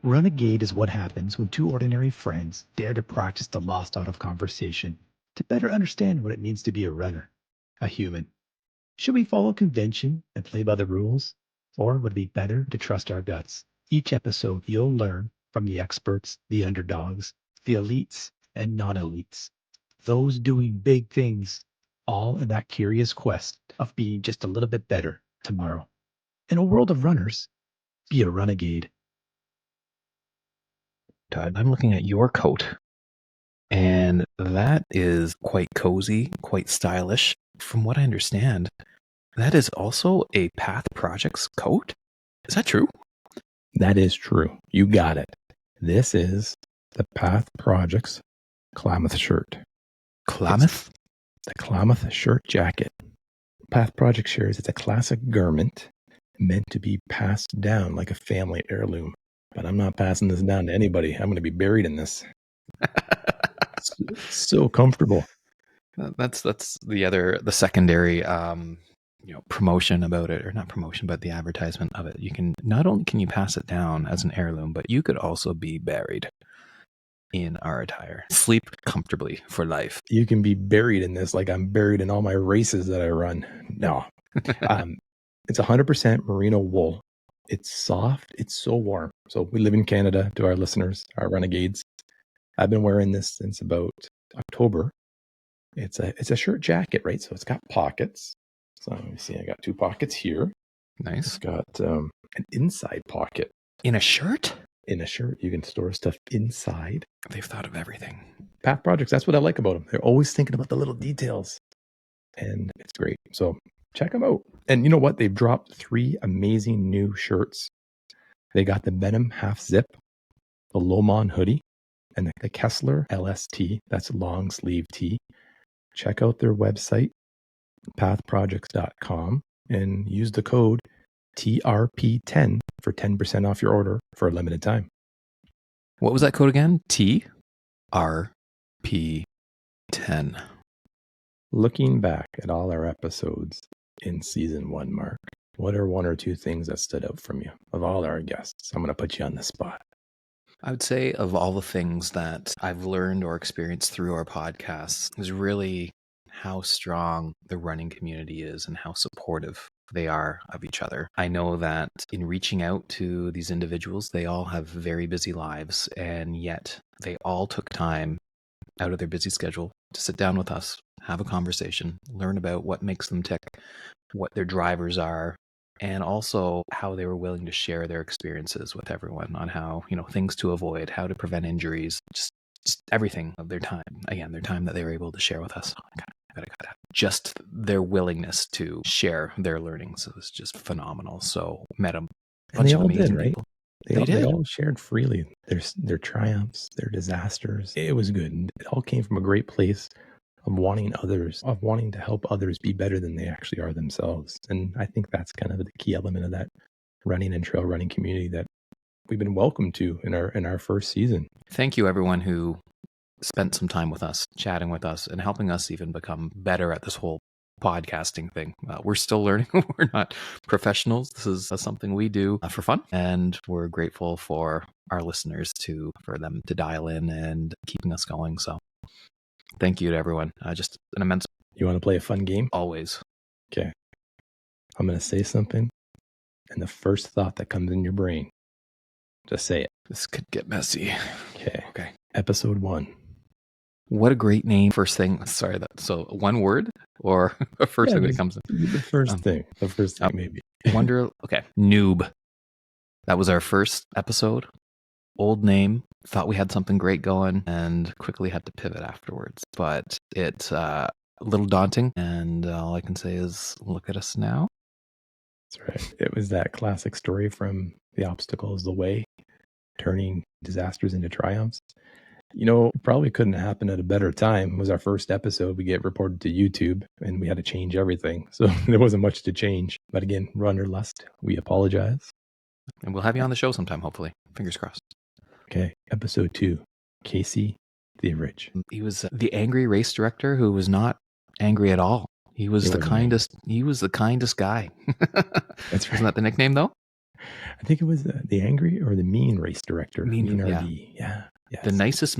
Renegade is what happens when two ordinary friends dare to practice the lost art of conversation to better understand what it means to be a runner, a human. Should we follow convention and play by the rules? Or would it be better to trust our guts? Each episode, you'll learn from the experts, the underdogs, the elites, and non elites. Those doing big things, all in that curious quest of being just a little bit better tomorrow. In a world of runners, be a renegade. Todd, I'm looking at your coat, and that is quite cozy, quite stylish. From what I understand, that is also a Path Projects coat? Is that true? That is true. You got it. This is the Path Projects Klamath shirt. Klamath? The Klamath shirt jacket. Path Project shares it's a classic garment meant to be passed down like a family heirloom. But I'm not passing this down to anybody. I'm going to be buried in this. So comfortable. That's the secondary promotion about it, or not promotion, but the advertisement of it. You can not only can you pass it down as an heirloom, but you could also be buried in our attire. Sleep comfortably for life. You can be buried in this like I'm buried in all my races that I run. No. It's 100% merino wool. It's soft. It's so warm. So we live in Canada, to our listeners, our renegades. I've been wearing this since about October. It's a shirt jacket, right? So it's got pockets. So let me see. I got 2 pockets here. Nice. It's got an inside pocket. In a shirt? In a shirt. You can store stuff inside. They've thought of everything. Path Projects, that's what I like about them. They're always thinking about the little details. And it's great. So check them out. And you know what? They've dropped 3 amazing new shirts. They got the Venom half zip, the Lomon hoodie, and the Kessler LST. That's long sleeve tee. Check out their website, pathprojects.com, and use the code TRP10 for 10% off your order for a limited time. What was that code again? TRP10. Looking back at all our episodes in season 1, Mark, what are 1 or 2 things that stood out from you of all our guests? I'm going to put you on the spot. I would say of all the things that I've learned or experienced through our podcasts is really how strong the running community is and how supportive they are of each other. I know that in reaching out to these individuals, they all have very busy lives, and yet they all took time out of their busy schedule to sit down with us, have a conversation, learn about what makes them tick, what their drivers are, and also how they were willing to share their experiences with everyone on how, things to avoid, how to prevent injuries, just everything of their time. Again, their time that they were able to share with us. Just their willingness to share their learnings was just phenomenal. So met a bunch of amazing people. They all shared freely their triumphs, their disasters. It was good. And it all came from a great place of wanting to help others be better than they actually are themselves. And I think that's kind of the key element of that running and trail running community that we've been welcomed to in our first season. Thank you, everyone who spent some time with us, chatting with us, and helping us even become better at this whole podcasting thing. We're still learning. We're not professionals. This is something we do for fun, and we're grateful for our listeners for them to dial in and keeping us going. So thank you to everyone. Just an immense. You want to play a fun game? Always. Okay. I'm going to say something, and the first thought that comes in your brain, just say it. This could get messy. Okay. Episode 1. What a great name. First thing. Sorry. So one word or the first thing that comes in? The first thing. The first thing, maybe. Wonder. Okay. Noob. That was our first episode. Old name. Thought we had something great going and quickly had to pivot afterwards. But it's a little daunting. And all I can say is look at us now. That's right. It was that classic story from The Obstacle is the Way, turning disasters into triumphs. It probably couldn't happen at a better time. It was our first episode. We get reported to YouTube and we had to change everything. So there wasn't much to change. But again, Runner Lust, we apologize. And we'll have you on the show sometime, hopefully. Fingers crossed. Okay. Episode 2, Casey Theoridge. He was the angry race director who was not angry at all. He was the kindest. He was the kindest guy. That's right. Isn't that the nickname though? I think it was the angry or the mean race director. Mean, yeah. RD. Yeah. Yes. The nicest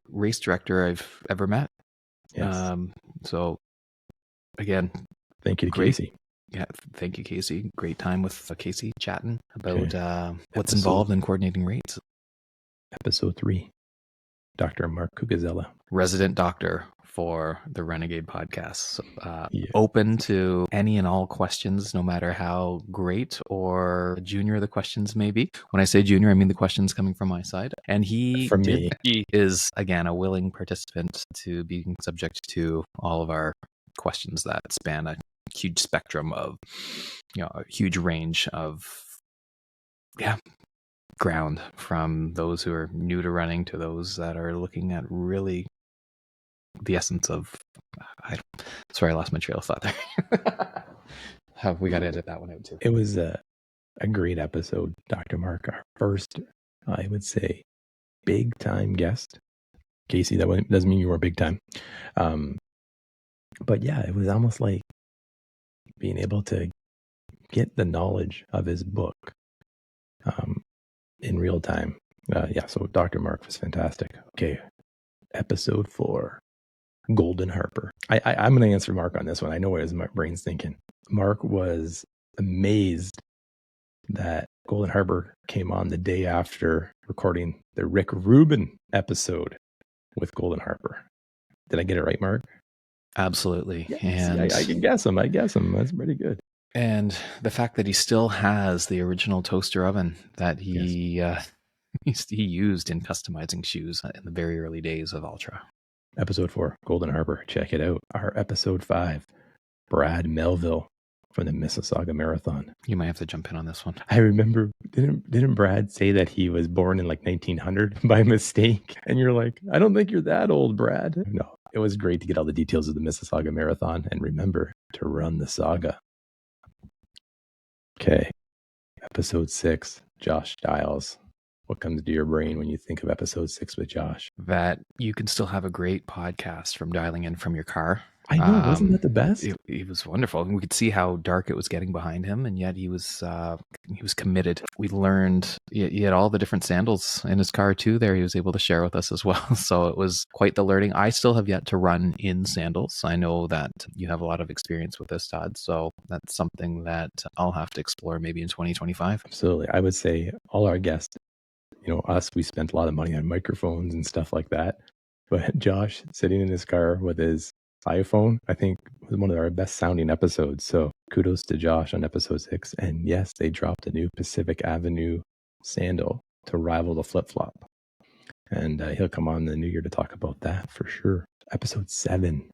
race director I've ever met. Yes. So again, thank you to great. Casey. Yeah, thank you, Casey. Great time with Casey chatting about what's Episode- involved in coordinating rates. Episode 3, Dr. Mark Kugazella. Resident doctor for the Renegade Podcast. So, Yeah. Open to any and all questions, no matter how great or junior the questions may be. When I say junior, I mean the questions coming from my side. And he is, again, a willing participant to being subject to all of our questions that span a huge spectrum of, a huge range of, ground, from those who are new to running to those that are looking at really the essence of. Sorry, I lost my trail of thought there. We got to edit that one out too. It was a great episode, Dr. Mark. Our first, I would say, big time guest. Casey, that doesn't mean you were big time. But yeah, it was almost like being able to get the knowledge of his book in real time. So Dr. Mark was fantastic. Okay, episode 4, Golden Harper. I'm going to answer Mark on this one. I know what my brain's thinking. Mark was amazed that Golden Harper came on the day after recording the Rick Rubin episode with Golden Harper. Did I get it right, Mark? Absolutely. Yes, And I can guess him. That's pretty good. And the fact that he still has the original toaster oven that he used in customizing shoes in the very early days of Ultra. Episode 4, Golden Harper. Check it out. Our episode 5, Brad Melville from the Mississauga Marathon. You might have to jump in on this one. I remember, didn't Brad say that he was born in like 1900 by mistake? And you're like, I don't think you're that old, Brad. No, it was great to get all the details of the Mississauga Marathon and remember to run the saga. Okay, episode 6, Josh Stiles. What comes to your brain when you think of episode 6 with Josh? That you can still have a great podcast from dialing in from your car. I know, wasn't that the best? It was wonderful. And we could see how dark it was getting behind him, and yet he was committed. We learned he had all the different sandals in his car too. There, he was able to share with us as well. So it was quite the learning. I still have yet to run in sandals. I know that you have a lot of experience with this, Todd. So that's something that I'll have to explore maybe in 2025. Absolutely. I would say all our guests, us, we spent a lot of money on microphones and stuff like that. But Josh sitting in his car with his iPhone, I think was one of our best sounding episodes. So kudos to Josh on episode 6. And yes, they dropped a new Pacific Avenue sandal to rival the flip flop. And he'll come on in the new year to talk about that for sure. Episode 7,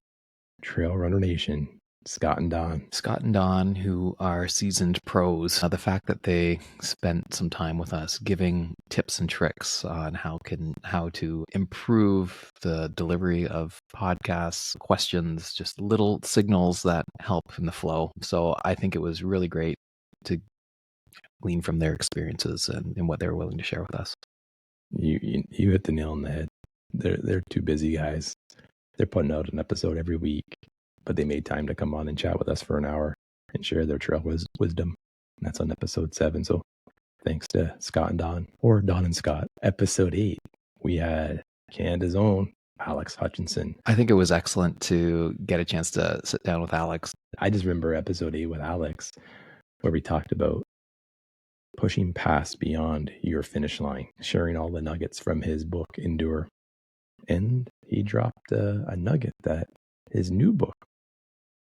Trail Runner Nation. Scott and Don, who are seasoned pros. The fact that they spent some time with us giving tips and tricks on how to improve the delivery of podcasts, questions, just little signals that help in the flow. So I think it was really great to glean from their experiences and what they were willing to share with us. You hit the nail on the head. They're two busy guys. They're putting out an episode every week. But they made time to come on and chat with us for an hour and share their trail wisdom. And that's on episode 7. So thanks to Scott and Don, or Don and Scott. Episode 8, we had Canada's own Alex Hutchinson. I think it was excellent to get a chance to sit down with Alex. I just remember episode 8 with Alex, where we talked about pushing past beyond your finish line, sharing all the nuggets from his book, Endure. And he dropped a nugget that his new book,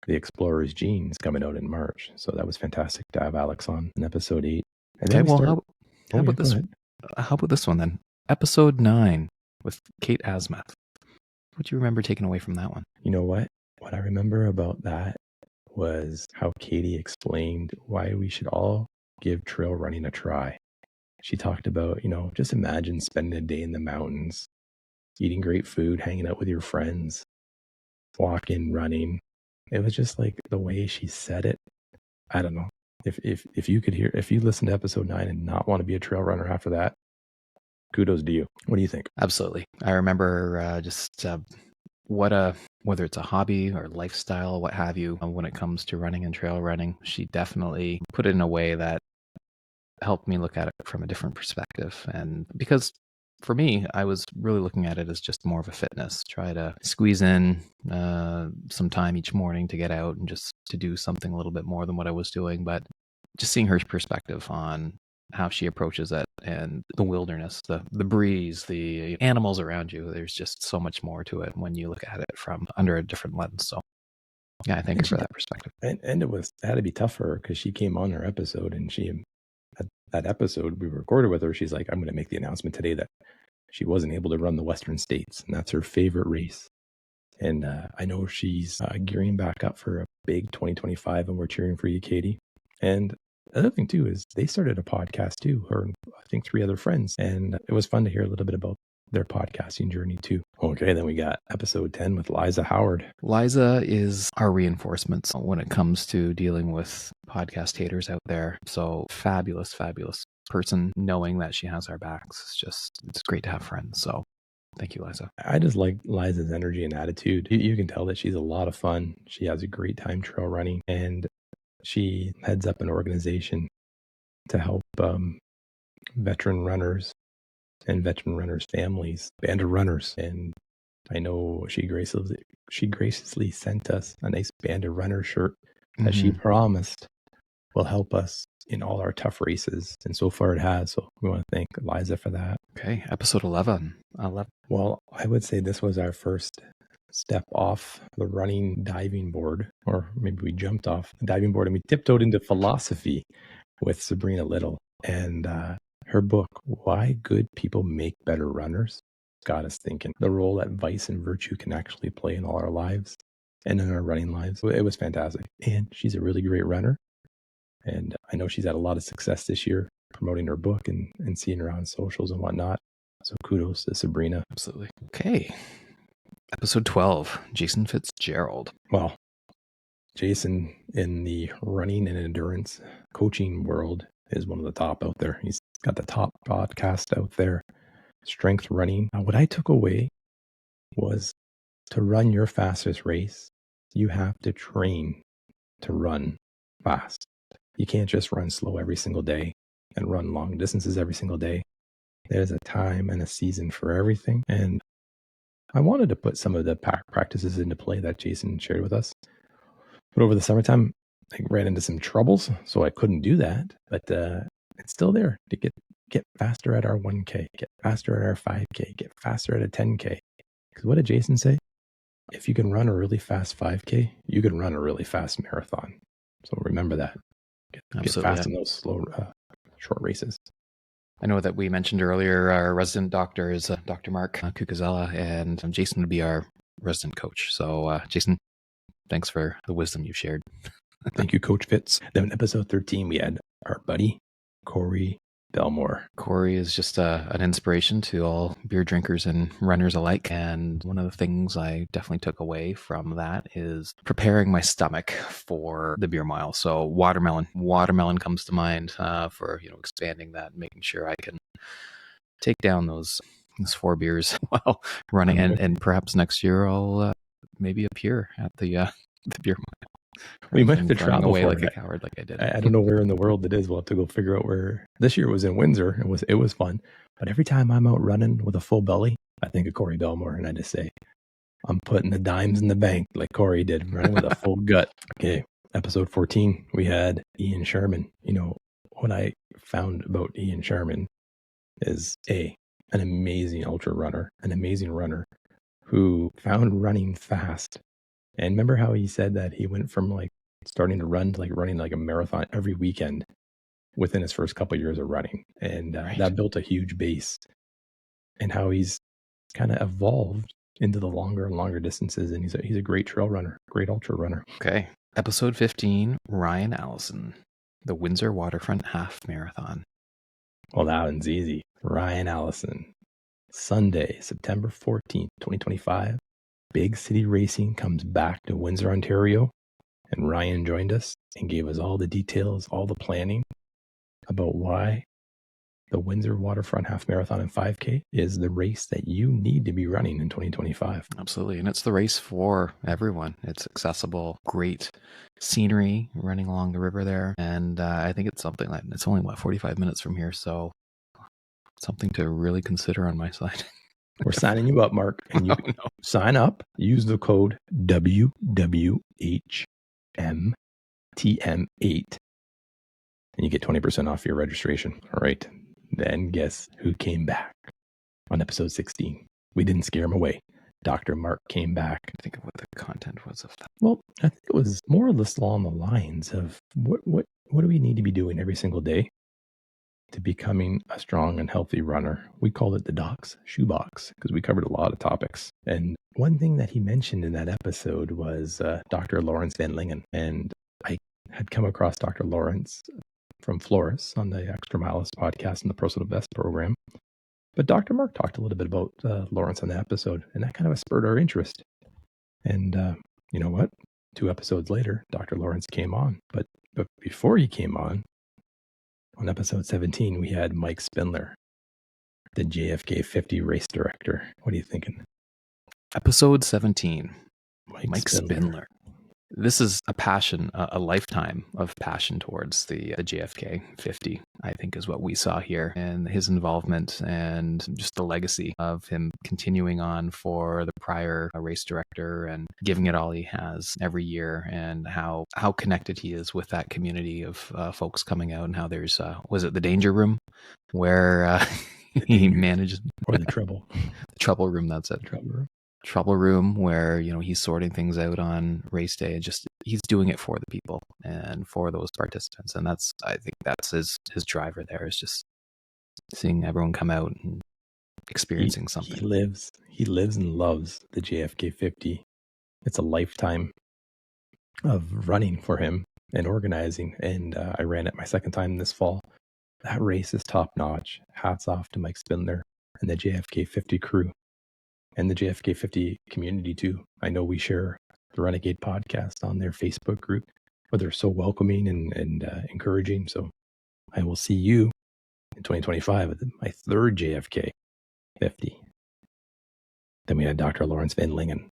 The Explorer's Gene, is coming out in March. So that was fantastic to have Alex on in episode 8. And then how about this one then? Episode 9 with Kate Asmath. What do you remember taking away from that one? You know what? What I remember about that was how Katie explained why we should all give trail running a try. She talked about, just imagine spending a day in the mountains, eating great food, hanging out with your friends, walking, running. It was just like the way she said it. I don't know. If you listen to episode 9 and not want to be a trail runner after that, kudos to you. What do you think? Absolutely. I remember whether it's a hobby or lifestyle, what have you, when it comes to running and trail running, she definitely put it in a way that helped me look at it from a different perspective. And because for me, I was really looking at it as just more of a fitness, try to squeeze in some time each morning to get out and just to do something a little bit more than what I was doing. But just seeing her perspective on how she approaches it and the wilderness, the breeze, the animals around you, there's just so much more to it when you look at it from under a different lens. So yeah, I thank her for that perspective. And it had to be tough for her because she came on our episode, and that episode we recorded with her, she's like, I'm going to make the announcement today that she wasn't able to run the Western States, and that's her favorite race. And I know she's gearing back up for a big 2025, and we're cheering for you, Katie. And the other thing too is they started a podcast too, her and I think 3 other friends, and it was fun to hear a little bit about their podcasting journey too. Okay, then we got episode 10 with Liza Howard. Liza is our reinforcements when it comes to dealing with podcast haters out there. So fabulous person, knowing that she has our backs. It's great to have friends. So thank you, Liza. I just like Liza's energy and attitude. You can tell that she's a lot of fun. She has a great time trail running, and she heads up an organization to help veteran runners and veteran runners' families, Band of Runners. And I know she graciously sent us a nice Band of Runners shirt that she promised will help us in all our tough races. And so far it has. So we want to thank Liza for that. Okay, episode 11. Well, I would say this was our first step off the running diving board, or maybe we jumped off the diving board and we tiptoed into philosophy with Sabrina Little. And her book, Why Good People Make Better Runners, got us thinking the role that vice and virtue can actually play in all our lives and in our running lives. It was fantastic. And she's a really great runner. And I know she's had a lot of success this year promoting her book and seeing her on socials and whatnot. So kudos to Sabrina. Absolutely. Okay. Episode 12, Jason Fitzgerald. Well, Jason in the running and endurance coaching world is one of the top out there. He's got the top podcast out there, Strength Running. What I took away was to run your fastest race, you have to train to run fast. You can't just run slow every single day and run long distances every single day. There's a time and a season for everything. And I wanted to put some of the practices into play that Jason shared with us. But over the summertime, I ran into some troubles, so I couldn't do that. But it's still there to get faster at our 1K, get faster at our 5K, get faster at a 10K. Because what did Jason say? If you can run a really fast 5K, you can run a really fast marathon. So remember that. Get fast in those slow, short races. I know that we mentioned earlier our resident doctor is Dr. Mark Cucuzella, and Jason would be our resident coach. So, Jason, thanks for the wisdom you've shared. Thank you, Coach Fitz. Then in episode 13, we had our buddy, Corey Belmore. Corey is just an inspiration to all beer drinkers and runners alike. And one of the things I definitely took away from that is preparing my stomach for the beer mile. So watermelon comes to mind for expanding that, and making sure I can take down those 4 beers while running. And perhaps next year I'll maybe appear at the beer mile. We might have to travel away like a coward, like I did. I don't know where in the world it is. We'll have to go figure out where. This year it was in Windsor. It was fun. But every time I'm out running with a full belly, I think of Corey Belmore, and I just say, I'm putting the dimes in the bank like Corey did, running with a full gut. Okay, episode 14, we had Ian Sherman. What I found about Ian Sherman is an amazing ultra runner, an amazing runner who found running fast. And remember how he said that he went from starting to run to running a marathon every weekend within his first couple of years of running. And that built a huge base, and how he's kind of evolved into the longer and longer distances. And he's a great trail runner, great ultra runner. Okay. Episode 15, Ryan Allison, the Windsor Waterfront Half Marathon. Well, that one's easy. Ryan Allison, Sunday, September 14th, 2025. Big City Racing comes back to Windsor, Ontario, and Ryan joined us and gave us all the details, all the planning about why the Windsor Waterfront Half Marathon and 5K is the race that you need to be running in 2025. Absolutely. And it's the race for everyone. It's accessible, great scenery running along the river there. And I think it's something like, it's only, 45 minutes from here. So something to really consider on my side. We're signing you up, Mark. And you sign up, use the code WWHMTM8, and you get 20% off your registration. All right. Then guess who came back on episode 16? We didn't scare him away. Dr. Mark came back. Think of what the content was of that. Well, I think it was more or less along the lines of what do we need to be doing every single day to becoming a strong and healthy runner? We called it the Doc's Shoebox because we covered a lot of topics. And one thing that he mentioned in that episode was Dr. Lawrence Van Lingen. And I had come across Dr. Lawrence from Flores on the Extra Miles podcast and the Prociw Best program. But Dr. Mark talked a little bit about Lawrence on the episode, and that kind of spurred our interest. And you know what? 2 episodes later, Dr. Lawrence came on. But before he came on episode 17, we had Mike Spindler, the JFK 50 race director. What are you thinking? Episode 17, Mike Spindler. Spindler. This is a passion, a lifetime of passion towards the JFK 50, I think is what we saw here, and his involvement and just the legacy of him continuing on for the prior race director and giving it all he has every year, and how connected he is with that community of folks coming out, and how there's, was it the Danger Room where he manages? Or the Trouble. The Trouble Room, that's it. Trouble Room where, he's sorting things out on race day, and just he's doing it for the people and for those participants. And I think that's his driver there, is just seeing everyone come out and experiencing something. He lives and loves the JFK 50. It's a lifetime of running for him and organizing. And I ran it my second time this fall. That race is top notch. Hats off to Mike Spindler and the JFK 50 crew. And the JFK 50 community too. I know we share the Renegade Podcast on their Facebook group, where they're so welcoming and encouraging. So I will see you in 2025 at my 3rd JFK 50. Then we had Dr. Lawrence Van Lingen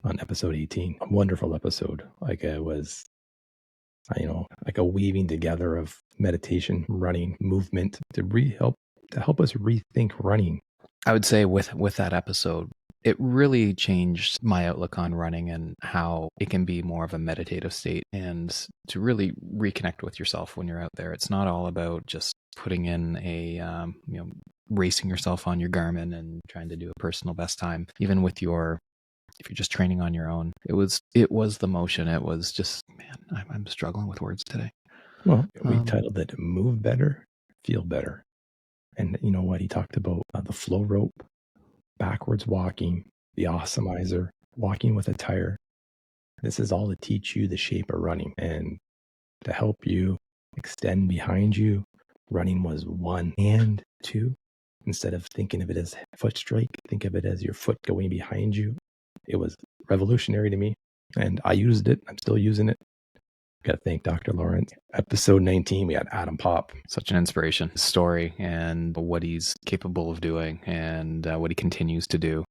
on episode 18. A wonderful episode. Like it was, like a weaving together of meditation, running, movement to help us rethink running. I would say with that episode, it really changed my outlook on running and how it can be more of a meditative state, and to really reconnect with yourself when you're out there. It's not all about just putting in a, racing yourself on your Garmin and trying to do a personal best time. Even with if you're just training on your own, it was the motion. It was just, man, I'm struggling with words today. Well, we titled it Move Better, Feel Better. And you know what? He talked about the flow rope, backwards walking, the awesomizer, walking with a tire. This is all to teach you the shape of running and to help you extend behind you. Running was 1 and 2. Instead of thinking of it as foot strike, think of it as your foot going behind you. It was revolutionary to me, and I used it. I'm still using it. Got to thank Dr. Lawrence. Episode 19, we had Adam Popp. Such an inspiration. His story and what he's capable of doing and what he continues to do.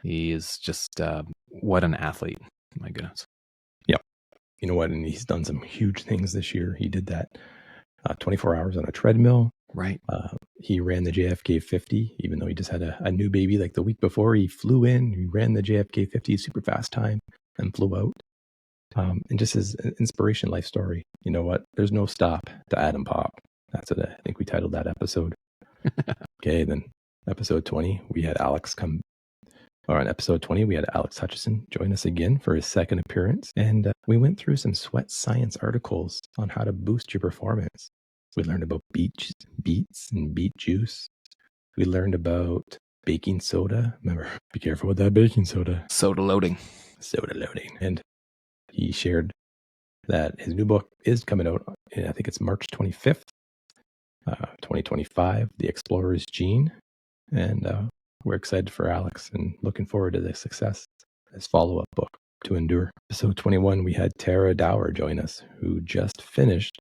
He is just, what an athlete. My goodness. Yeah. You know what? And he's done some huge things this year. He did that 24 hours on a treadmill. Right. He ran the JFK 50, even though he just had a new baby. Like the week before, he flew in, he ran the JFK 50 super fast time and flew out. And just his inspiration life story. You know what? There's no stop to Adam Popp. That's what I think we titled that episode. Okay, then episode 20, we had Alex come. Or on episode 20, we had Alex Hutchison join us again for his second appearance. And we went through some sweat science articles on how to boost your performance. We learned about beets and beet juice. We learned about baking soda. Remember, be careful with that baking soda. Soda loading. And he shared that his new book is coming out, I think it's March 25th, 2025, The Explorer's Gene. And we're excited for Alex and looking forward to the success of his follow-up book, To Endure. Episode 21, we had Tara Dower join us, who just finished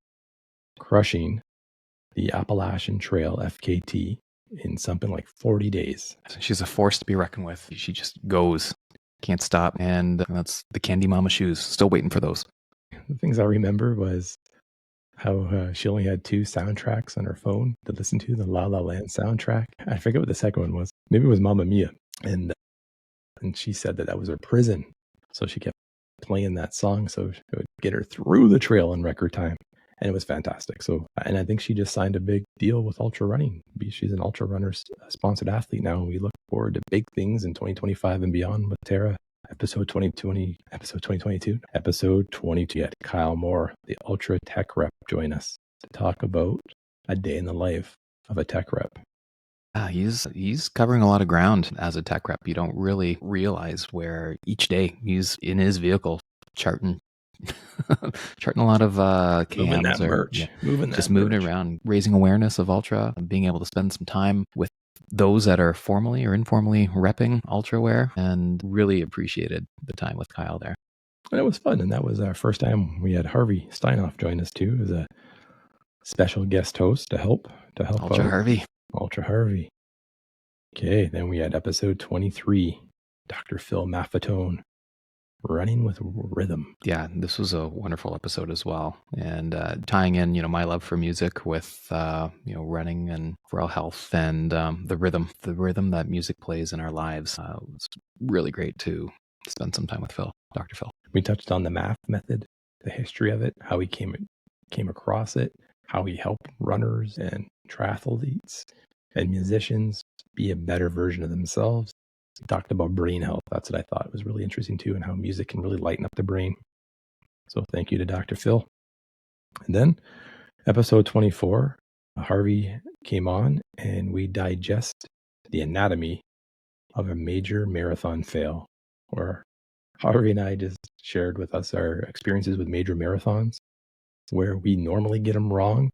crushing the Appalachian Trail FKT in something like 40 days. She's a force to be reckoned with. She just goes, can't stop. And that's the Candy Mama shoes. Still waiting for those. The things I remember was how she only had 2 soundtracks on her phone to listen to, the La La Land soundtrack. I forget what the second one was. Maybe it was Mamma Mia. And she said that was her prison. So she kept playing that song so it would get her through the trail in record time. And it was fantastic. So, and I think she just signed a big deal with Ultra Running. She's an Ultra Runner sponsored athlete now. We look forward to big things in 2025 and beyond with Tara. Episode 2022 at Kyle Moore, the Ultra Tech Rep, join us to talk about a day in the life of a tech rep. He's covering a lot of ground as a tech rep. You don't really realize where each day he's in his vehicle charting a lot of cams or moving around, raising awareness of Ultra, and being able to spend some time with those that are formally or informally repping Ultra Wear, and really appreciated the time with Kyle there. And it was fun, and that was our first time we had Harvey Steinhoff join us too as a special guest host to help Ultra out. Harvey. Okay, then we had episode 23, Dr. Phil Maffetone, Running with Rhythm. Yeah, this was a wonderful episode as well, and tying in, my love for music with running and for our health, and the rhythm that music plays in our lives. It's really great to spend some time with Dr. Phil. We touched on the math method, the history of it, how he came across it, how he helped runners and triathletes and musicians be a better version of themselves. We talked about brain health. That's what I thought was really interesting too, and how music can really lighten up the brain. So thank you to Dr. Phil. And then episode 24, Harvey came on and we digest the anatomy of a major marathon fail, where Harvey and I just shared with us our experiences with major marathons, where we normally get them wrong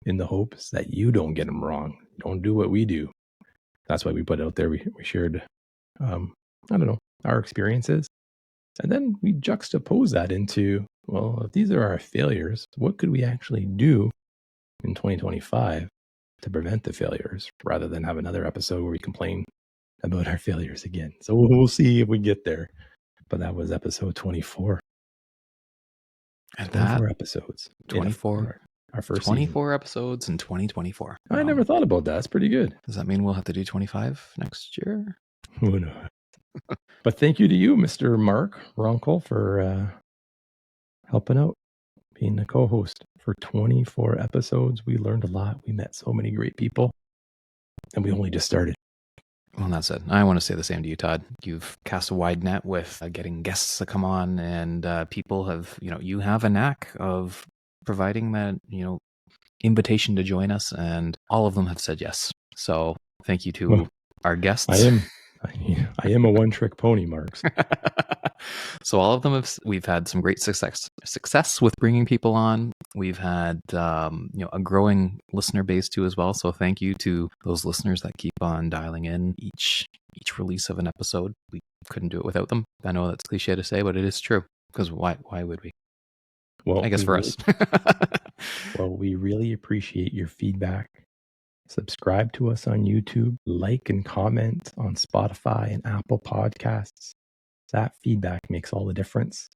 in the hopes that you don't get them wrong. Don't do what we do. That's why we put it out there. We shared, our experiences. And then we juxtapose that into, well, if these are our failures, what could we actually do in 2025 to prevent the failures, rather than have another episode where we complain about our failures again. So we'll see if we get there. But that was episode 24. And 24 episodes. 24. Our first 24 season. episodes in 2024. I never thought about that. That's pretty good. Does that mean we'll have to do 25 next year? Who knows? But thank you to you, Mr. Mark Ronkel, for helping out, being the co-host for 24 episodes. We learned a lot. We met so many great people, and we only just started. Well, that's it. I want to say the same to you, Todd. You've cast a wide net with getting guests to come on, and people have, you have a knack of providing that, invitation to join us, and all of them have said yes. So thank you to our guests. I am a one-trick pony, Marks. So all of them we've had some great success with bringing people on. We've had a growing listener base too as well. So thank you to those listeners that keep on dialing in each release of an episode. We couldn't do it without them. I know that's cliche to say, but it is true, because why would we? Well, I guess for us. Well, we really appreciate your feedback. Subscribe to us on YouTube, like and comment on Spotify and Apple Podcasts. That feedback makes all the difference.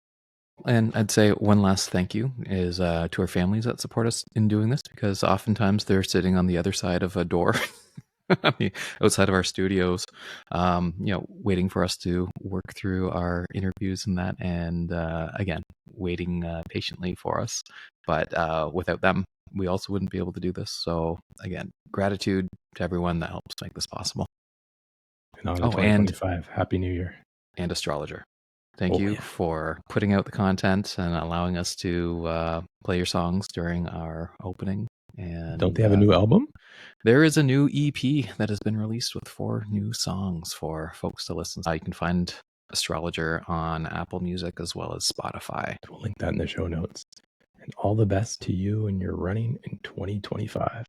And I'd say one last thank you is to our families that support us in doing this, because oftentimes they're sitting on the other side of a door, outside of our studios, waiting for us to work through our interviews and that, and again, waiting patiently for us. But without them, we also wouldn't be able to do this. So again, gratitude to everyone that helps make this possible. And on to 2025. Happy New Year. And Astrologer. Thank you for putting out the content and allowing us to play your songs during our opening. And don't they have a new album? There is a new EP that has been released with 4 new songs for folks to listen to. You can find Astrologer on Apple Music as well as Spotify. We'll link that in the show notes. And all the best to you and your running in 2025.